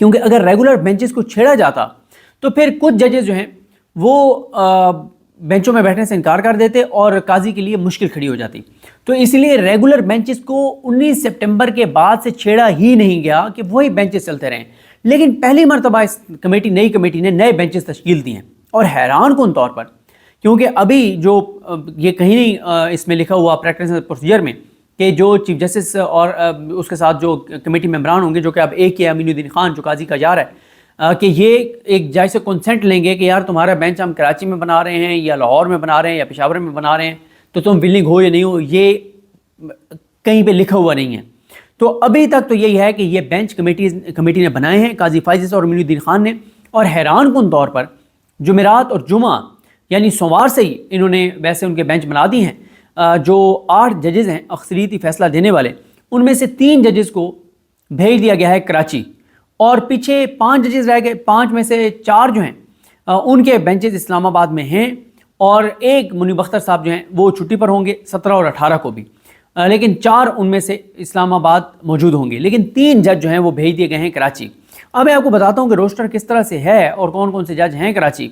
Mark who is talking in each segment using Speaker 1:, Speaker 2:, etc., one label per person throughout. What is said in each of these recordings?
Speaker 1: کیونکہ اگر regular benches کو چھیڑا جاتا تو پھر کچھ ججز جو ہیں وہ بینچوں میں بیٹھنے سے انکار کر دیتے اور قاضی کے لیے مشکل کھڑی ہو جاتی. تو اس لیے ریگولر بینچز کو 19 سپٹمبر کے بعد سے چھیڑا ہی نہیں گیا کہ وہی بینچز چلتے رہیں. لیکن پہلی مرتبہ اس نئی کمیٹی نے نئے بینچز تشکیل دیے ہیں، اور حیران کن طور پر، کیونکہ ابھی جو یہ کہیں نہیں اس میں لکھا ہوا پریکٹس اینڈ پروسیجر میں کہ جو چیف جسٹس اور اس کے ساتھ جو کمیٹی ممبران ہوں گے، جو کہ اب ایک ہے امین الدین خان جو قاضی کا جار ہے، کہ یہ ایک جج سے کنسنٹ لیں گے کہ یار تمہارا بینچ ہم کراچی میں بنا رہے ہیں یا لاہور میں بنا رہے ہیں یا پشاور میں بنا رہے ہیں، تو تم ولنگ ہو یا نہیں ہو. یہ کہیں پہ لکھا ہوا نہیں ہے. تو ابھی تک تو یہی ہے کہ یہ بینچ کمیٹی نے بنائے ہیں قاضی فائز اور امین الدین خان نے. اور حیران کن طور پر جمعرات اور جمعہ یعنی سوموار سے ہی انہوں نے ویسے ان کے بینچ بنا دی ہیں. جو 8 ججز ہیں اکثریتی فیصلہ دینے والے، ان میں سے 3 ججز کو بھیج دیا گیا ہے کراچی، اور پیچھے 5 ججز رہ گئے. 5 میں سے 4 جو ہیں ان کے بینچز اسلام آباد میں ہیں، اور ایک منیب اختر صاحب جو ہیں وہ چھٹی پر ہوں گے 17 اور 18 کو بھی، لیکن 4 ان میں سے اسلام آباد موجود ہوں گے. لیکن 3 جج جو ہیں وہ بھیج دیے گئے ہیں کراچی. اب میں آپ کو بتاتا ہوں کہ روسٹر کس طرح سے ہے اور کون کون سے جج ہیں کراچی.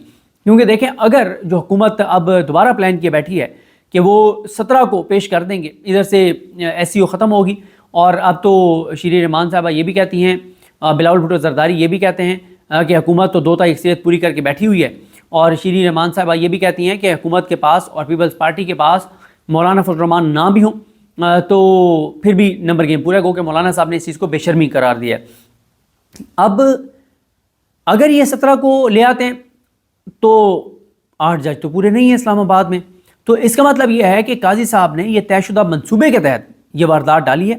Speaker 1: کیونکہ دیکھیں، اگر جو حکومت اب دوبارہ پلان کیے بیٹھی ہے کہ وہ 17 کو پیش کر دیں گے، ادھر سے ایس سی او ختم ہوگی، اور اب تو شیریں رحمان صاحبہ یہ بھی کہتی ہیں، بلاول بھٹو زرداری یہ بھی کہتے ہیں کہ حکومت تو 2 تا اکثریت پوری کر کے بیٹھی ہوئی ہے، اور شیریں رحمان صاحبہ یہ بھی کہتی ہیں کہ حکومت کے پاس اور پیپلز پارٹی کے پاس مولانا فضل الرحمان نہ بھی ہوں تو پھر بھی نمبر گیم پورا گو کہ مولانا صاحب نے اس چیز کو بے شرمی قرار دیا ہے. اب اگر یہ 17 کو لے آتے ہیں تو 8 جج تو پورے نہیں ہیں اسلام آباد میں. تو اس کا مطلب یہ ہے کہ قاضی صاحب نے یہ طے شدہ منصوبے کے تحت یہ واردات ڈالی ہے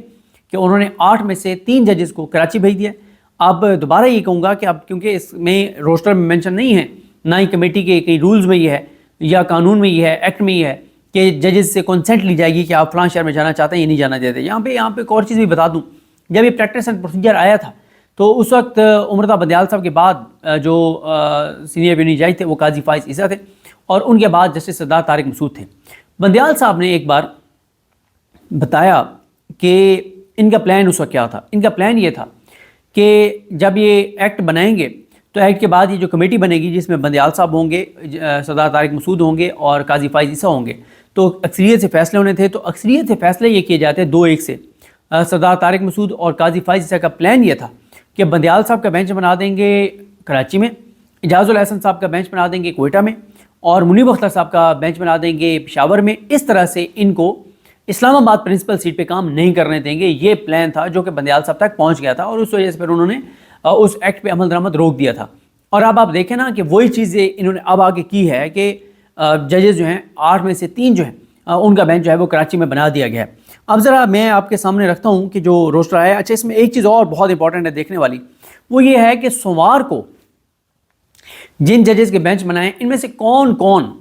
Speaker 1: کہ انہوں نے 8 میں سے 3 ججز کو کراچی بھیج دیا. اب دوبارہ یہ کہوں گا کہ اب کیونکہ اس میں روسٹر میں مینشن نہیں ہے، نہ ہی کمیٹی کے کئی رولز میں یہ ہے یا قانون میں یہ ہے، ایکٹ میں یہ ہے کہ ججز سے کنسنٹ لی جائے گی کہ آپ فلاں شہر میں جانا چاہتے ہیں یا نہیں جانا دیتے. یہاں پہ ایک اور چیز بھی بتا دوں، جب یہ پریکٹس اینڈ پروسیجر آیا تھا تو اس وقت عمرتا بندیال صاحب کے بعد جو سینئر یونی جج تھے وہ قاضی فائز عیسیٰ تھے، اور ان کے بعد جسٹس سردار طارق مسعود تھے. بندیال صاحب نے ایک بار بتایا کہ ان کا پلان اس وقت کیا تھا. ان کا پلان یہ تھا کہ جب یہ ایکٹ بنائیں گے تو ایکٹ کے بعد یہ جو کمیٹی بنے گی جس میں بندیال صاحب ہوں گے، سردار طارق مسعود ہوں گے اور قاضی فائز عیسیٰ ہوں گے، تو اکثریت سے فیصلے ہونے تھے. تو اکثریت سے فیصلے یہ کیے جاتے ہیں 2-1 سے. سردار طارق مسعود اور قاضی فائز عیسیٰ کا پلان یہ تھا کہ بندیال صاحب کا بینچ بنا دیں گے کراچی میں، اعجاز الحسن صاحب کا بینچ بنا دیں گے کوئٹہ میں، اور منیب اختر صاحب کا بینچ بنا دیں گے پشاور میں. اس طرح سے ان کو اسلام آباد پرنسپل سیٹ پہ کام نہیں کرنے دیں گے. یہ پلان تھا جو کہ بندیال صاحب تک پہنچ گیا تھا، اور اس وجہ سے پھر انہوں نے اس ایکٹ پہ عمل درآمد روک دیا تھا. اور اب آپ دیکھیں نا کہ وہی چیزیں انہوں نے اب آگے کی ہے کہ ججز جو ہیں 8 میں سے 3 جو ہیں ان کا بینچ جو ہے وہ کراچی میں بنا دیا گیا ہے. اب ذرا میں آپ کے سامنے رکھتا ہوں کہ جو روسٹر آیا. اچھا، اس میں ایک چیز اور بہت امپورٹنٹ ہے دیکھنے والی، وہ یہ ہے کہ سوموار کو جن ججز کے بینچ بنائے ان میں سے کون کون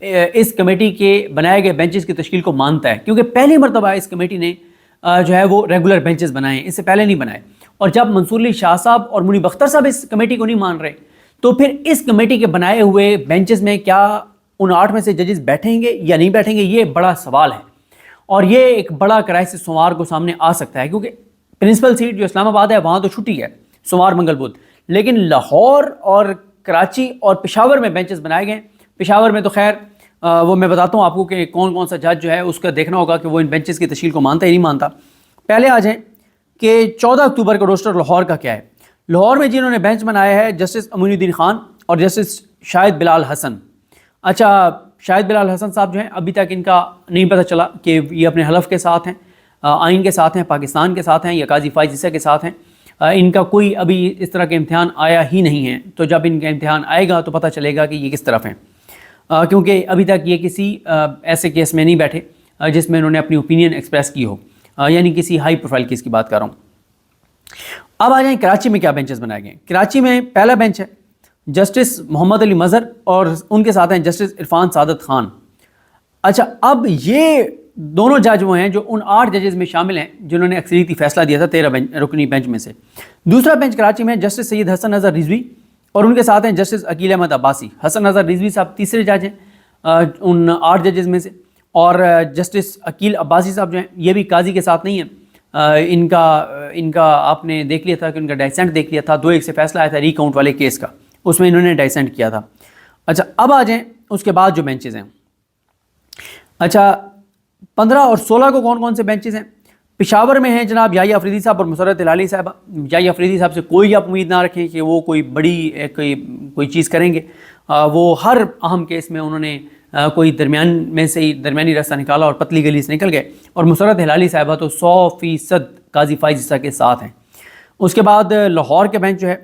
Speaker 1: اس کمیٹی کے بنائے گئے بینچز کی تشکیل کو مانتا ہے. کیونکہ پہلی مرتبہ اس کمیٹی نے جو ہے وہ ریگولر بینچز بنائے ہیں، اس سے پہلے نہیں بنائے. اور جب منصور علی شاہ صاحب اور منیب اختر صاحب اس کمیٹی کو نہیں مان رہے، تو پھر اس کمیٹی کے بنائے ہوئے بینچز میں کیا ان 8 میں سے ججز بیٹھیں گے یا نہیں بیٹھیں گے؟ یہ بڑا سوال ہے، اور یہ ایک بڑا کرائسس سوموار کو سامنے آ سکتا ہے. کیونکہ پرنسپل سیٹ جو اسلام آباد ہے وہاں تو چھٹی ہے سوموار منگل بدھ، لیکن لاہور اور کراچی اور پشاور میں بینچز بنائے گئے. پشاور میں تو خیر وہ میں بتاتا ہوں آپ کو کہ کون کون سا جج جو ہے اس کا دیکھنا ہوگا کہ وہ ان بینچز کی تشکیل کو مانتا ہے یا نہیں مانتا. پہلے آ جائیں کہ 14 اکتوبر کا روسٹر لاہور کا کیا ہے. لاہور میں جنہوں نے بینچ بنایا ہے جسٹس امین الدین خان اور جسٹس شاہد بلال حسن. اچھا، شاہد بلال حسن صاحب جو ہیں ابھی تک ان کا نہیں پتہ چلا کہ یہ اپنے حلف کے ساتھ ہیں، آئین کے ساتھ ہیں، پاکستان کے ساتھ ہیں یا قاضی فائز عیسیٰ کے ساتھ ہیں. ان کا کوئی ابھی اس طرح کا امتحان آیا ہی نہیں ہے. تو جب ان کا امتحان آئے گا تو پتہ چلے گا کہ یہ کس طرف ہیں، کیونکہ ابھی تک یہ کسی ایسے کیس میں نہیں بیٹھے جس میں انہوں نے اپنی اوپینین ایکسپریس کی ہو، یعنی کسی ہائی پروفائل کیس کی بات کر رہا ہوں. اب آ جائیں کراچی میں کیا بینچز بنائے گئے. کراچی میں پہلا بینچ ہے جسٹس محمد علی مظہر اور ان کے ساتھ ہیں جسٹس عرفان سعادت خان. اچھا، اب یہ دونوں جج وہ ہیں جو ان 8 ججز میں شامل ہیں جنہوں نے اکثریتی فیصلہ دیا تھا 13 رکنی بینچ میں سے. دوسرا بینچ کراچی میں جسٹس سید حسن اظہر رضوی اور ان کے ساتھ ہیں جسٹس عقیل احمد عباسی. حسن اظہر رضوی صاحب تیسرے جج ہیں ان 8 ججز میں سے، اور جسٹس عقیل عباسی صاحب جو ہیں یہ بھی قاضی کے ساتھ نہیں ہیں، ان کا آپ نے دیکھ لیا تھا کہ ان کا ڈائسینٹ دیکھ لیا تھا، 2-1 سے فیصلہ آیا تھا ری کاؤنٹ والے کیس کا، اس میں انہوں نے ڈائسینٹ کیا تھا۔ اچھا اب آ جائیں اس کے بعد جو بینچز ہیں۔ اچھا 15 اور 16 کو کون کون سے بینچز ہیں؟ پشاور میں ہیں جناب یحییٰ افریدی صاحب اور مسرت ہلالی صاحبہ۔ یحییٰ افریدی صاحب سے کوئی آپ امید نہ رکھیں کہ وہ کوئی بڑی کوئی چیز کریں گے، وہ ہر اہم کیس میں انہوں نے کوئی درمیان میں سے ہی درمیانی راستہ نکالا اور پتلی گلی سے نکل گئے، اور مسرت ہلالی صاحبہ تو 100% قاضی فائز عیسیٰ کے ساتھ ہیں۔ اس کے بعد لاہور کے بینچ جو ہے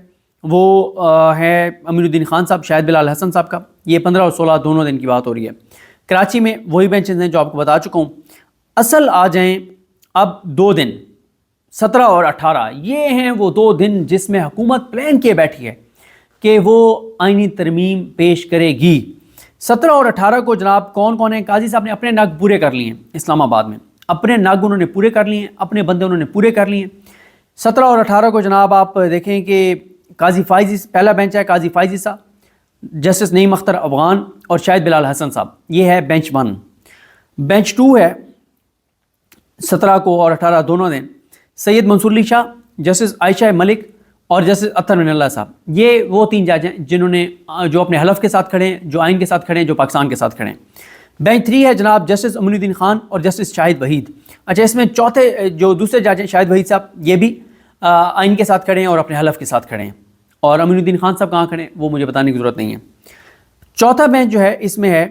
Speaker 1: وہ ہے امین الدین خان صاحب، شاہد بلال حسن صاحب کا، یہ 15 اور 16 دونوں دن کی بات ہو رہی ہے۔ کراچی میں وہی بینچز ہیں جو آپ کو بتا چکا ہوں۔ اصل آ جائیں اب 2 دن 17 اور 18، یہ ہیں وہ 2 دن جس میں حکومت پلان کیے بیٹھی ہے کہ وہ آئینی ترمیم پیش کرے گی۔ 17 اور 18 کو جناب کون کون ہیں؟ قاضی صاحب نے اپنے نگ پورے کر لیے ہیں اسلام آباد میں، اپنے نگ انہوں نے پورے کر لیے ہیں، اپنے بندے انہوں نے پورے کر لیے ہیں۔ 17 اور 18 کو جناب آپ دیکھیں کہ قاضی فائز، پہلا بینچ ہے قاضی فائز عیسیٰ، جسٹس نعیم اختر افغان اور شاہد بلال حسن صاحب، یہ ہے بینچ 1۔ بینچ 2 ہے 17 کو اور 18 دونوں دن سید منصور علی شاہ، جسٹس عائشہ ملک اور جسٹس اطہر من اللہ صاحب، یہ وہ 3 جج ہیں جنہوں نے جو اپنے حلف کے ساتھ کھڑے ہیں، جو آئین کے ساتھ کھڑے ہیں، جو پاکستان کے ساتھ کھڑے ہیں۔ بینچ 3 ہے جناب جسٹس امین الدین خان اور جسٹس شاہد وحید۔ اچھا اس میں چوتھے جو دوسرے جج ہیں شاہد وحید صاحب، یہ بھی آئین کے ساتھ کھڑے ہیں اور اپنے حلف کے ساتھ کھڑے ہیں، اور امین الدین خان صاحب کہاں کھڑے ہیں وہ مجھے بتانے کی ضرورت نہیں ہے۔ چوتھا بینچ جو ہے اس میں ہے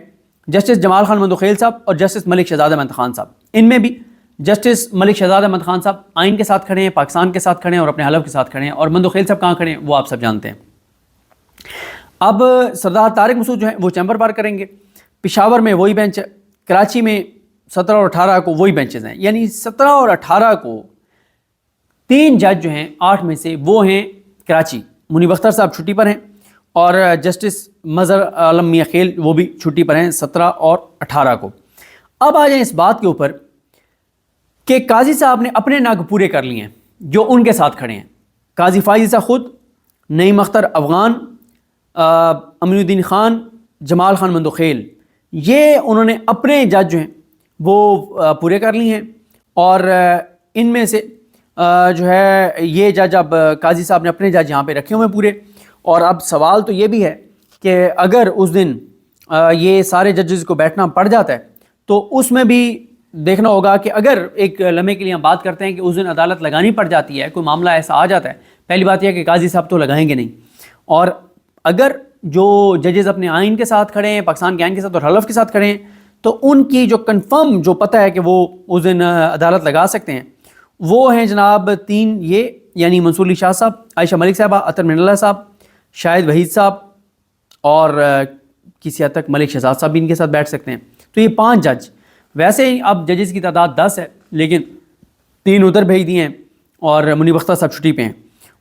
Speaker 1: جسٹس جمال خان مندوخیل صاحب اور جسٹس ملک شہزاد احمد خان صاحب۔ ان میں بھی جسٹس ملک شہزاد احمد خان صاحب آئین کے ساتھ کھڑے ہیں، پاکستان کے ساتھ کھڑے ہیں اور اپنے حلف کے ساتھ کھڑے ہیں، اور مندوخیل صاحب کہاں کھڑے ہیں وہ آپ سب جانتے ہیں۔ اب سردار طارق مسعود جو ہیں وہ چیمبر بار کریں گے۔ پشاور میں وہی بینچ ہے، کراچی میں 17 اور 18 کو وہی بینچز ہیں، یعنی 17 اور 18 کو 3 جج جو ہیں 8 میں سے وہ ہیں کراچی، منیب اختر صاحب چھٹی پر ہیں، اور جسٹس مظہر عالم میاں خیل وہ بھی چھٹی پر ہیں 17 اور 18 کو۔ اب آ جائیں اس بات کے اوپر کہ قاضی صاحب نے اپنے نگ پورے کر لیے ہیں جو ان کے ساتھ کھڑے ہیں۔ قاضی فائز عیسیٰ خود، نعیم اختر افغان، امین الدین خان، جمال خان مندوخیل، یہ انہوں نے اپنے جج جو ہیں وہ پورے کر لیے ہیں، اور ان میں سے جو ہے یہ جج اب قاضی صاحب نے اپنے جج یہاں پہ رکھے ہوئے ہیں پورے۔ اور اب سوال تو یہ بھی ہے کہ اگر اس دن یہ سارے ججز کو بیٹھنا پڑ جاتا ہے تو اس میں بھی دیکھنا ہوگا کہ اگر ایک لمحے کے لیے ہم بات کرتے ہیں کہ اس دن عدالت لگانی پڑ جاتی ہے، کوئی معاملہ ایسا آ جاتا ہے، پہلی بات یہ ہے کہ قاضی صاحب تو لگائیں گے نہیں، اور اگر جو ججز اپنے آئین کے ساتھ کھڑے ہیں، پاکستان کے آئین کے ساتھ اور حلف کے ساتھ کھڑے ہیں، تو ان کی جو کنفرم جو پتہ ہے کہ وہ اس دن عدالت لگا سکتے ہیں وہ ہیں جناب 3، یہ یعنی منصور علی شاہ صاحب، عائشہ ملک صاحبہ، اطہر من اللہ صاحب، شاہد وحید صاحب، اور کسی حد تک ملک شہزاد صاحب بھی ان کے ساتھ بیٹھ سکتے ہیں۔ تو یہ 5 جج، ویسے ہی اب ججز کی تعداد 10 ہے، لیکن 3 ادھر بھیج دیے ہیں اور منیب اختر صاحب چھٹی پہ ہیں۔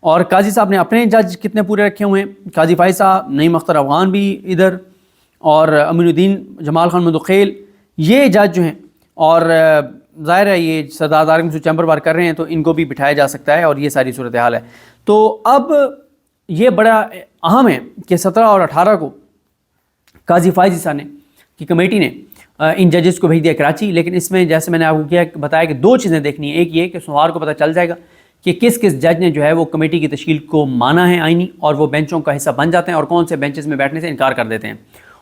Speaker 1: اور قاضی صاحب نے اپنے جج کتنے پورے رکھے ہوئے ہیں؟ قاضی فائز صاحب، نعیم اختر افغان بھی ادھر، اور امین الدین، جمال خان مندوخیل، یہ جج جو ہیں، اور ظاہر ہے یہ سردار طارق مسعود چیمبر بار کر رہے ہیں تو ان کو بھی بٹھایا جا سکتا ہے، اور یہ ساری صورتحال ہے۔ تو اب یہ بڑا اہم ہے کہ 17 اور 18 کو قاضی فائز عیسیٰ نے کی کمیٹی نے ان ججز کو بھیج دیا کراچی، لیکن اس میں جیسے میں نے آپ کو بتایا کہ 2 چیزیں دیکھنی ہیں۔ ایک یہ کہ سوموار کو پتہ چل جائے گا کہ کس کس جج نے جو ہے وہ کمیٹی کی تشکیل کو مانا ہے آئینی، اور وہ بینچوں کا حصہ بن جاتے ہیں، اور کون سے بینچز میں بیٹھنے سے انکار کر دیتے ہیں۔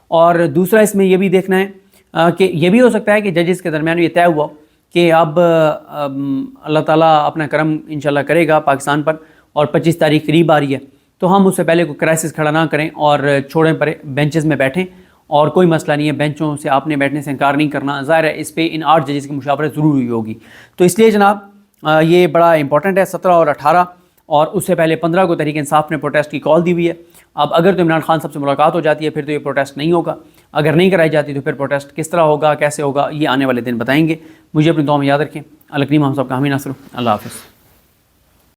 Speaker 1: اور دوسرا اس میں یہ بھی دیکھنا ہے کہ یہ بھی ہو سکتا ہے کہ ججز کے درمیان یہ طے ہوا ہو کہ اب اللہ تعالیٰ اپنا کرم انشاءاللہ کرے گا پاکستان پر، اور 25 تاریخ قریب آ رہی ہے، تو ہم اس سے پہلے کوئی کرائسس کھڑا نہ کریں اور چھوڑیں پڑے بینچز میں بیٹھیں، اور کوئی مسئلہ نہیں ہے، بینچوں سے آپ نے بیٹھنے سے انکار نہیں کرنا۔ ظاہر ہے اس پہ ان 8 ججز کی مشاورت ضرور ہوئی ہوگی۔ تو اس لیے جناب یہ بڑا امپورٹنٹ ہے 17 اور 18، اور اس سے پہلے 15 کو تحریک انصاف نے پروٹیسٹ کی کال دی ہوئی ہے۔ اب اگر تو عمران خان صاحب سے ملاقات ہو جاتی ہے پھر تو یہ پروٹیسٹ نہیں ہوگا، اگر نہیں کرائی جاتی تو پھر پروٹیسٹ کس طرح ہوگا، کیسے ہوگا، یہ آنے والے دن بتائیں گے۔ مجھے اپنی دعا میں یاد رکھیں۔ الکریم ہم سب کا حامی ناصر، اللہ حافظ۔